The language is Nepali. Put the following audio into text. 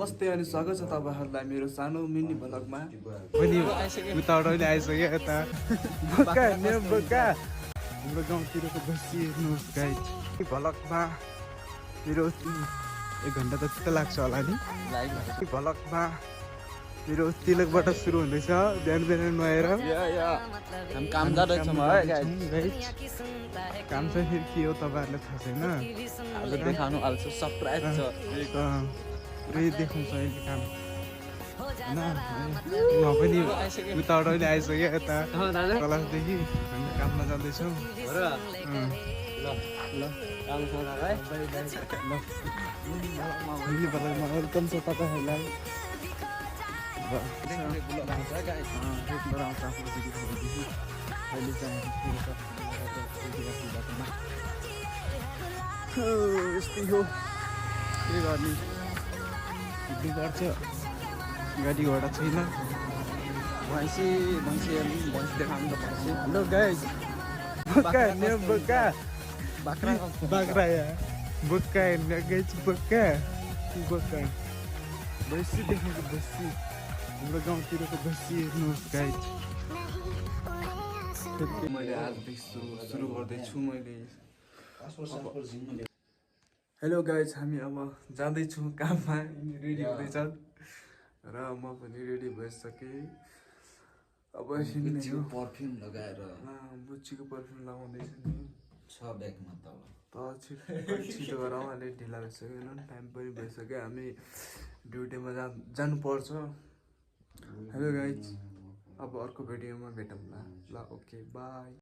नमस्ते अनि स्वागत छ तपाईँहरूलाई मेरो सानो मिनी भ्लगमा। पनि उताबाट पनि आइसक्यो यता बोका हेर्ने बोका हाम्रो गाउँतिरको बसी हेर्नुहोस् गाइड भ्लगमा मेरो 1 घन्टा त चित्त लाग्छ होला नि भ्लगमा मेरो तिलकबाट सुरु हुँदैछ बिहान बिहान नुहाएर काम जाँदैछौँ है काम चाहिँ फेरि के हो तपाईँहरूलाई थाहा छैन आज देखाउनु आउँछ सरप्राइज छ पुरै देखाउँछ अहिले काम होइन उहाँ पनि उताबाट पनि आइसक्यो यता कलासदेखि हामी काममा जाँदैछौँ वेलकम छ तपाईँहरूलाई यस्तै हो के गर्ने हिँड्नु पर्छ गाडी घोडा छैन भैँसी देखाउनु त भैँसी हेलो गाइस बोका हेर्ने बोका बाख्रा बाख्रा बोका हेर्ने गाइस बोका भैँसी देखाएको भैँसी हाम्रो गाउँतिरको भैँसी हेर्नुहोस् गाइस मैले आजदेखि सुरु गर्दैछु मैले। हेलो गाइज, हामी अब जाँदैछौँ काममा, रेडी हुँदैछन् र म पनि रेडी भइसकेँ। अब पर्फ्युम लगाएर बुच्चीको पर्फ्युम लगाउँदैछु नि छ ब्यागमा तल छिटो गरौँ, अलिक ढिला भइसक्यो, टाइम पनि भइसक्यो, हामी ड्युटीमा जानुपर्छ। हेलो गाइज, अब अर्को भिडियोमा भेटौँला ल, ओके बाई।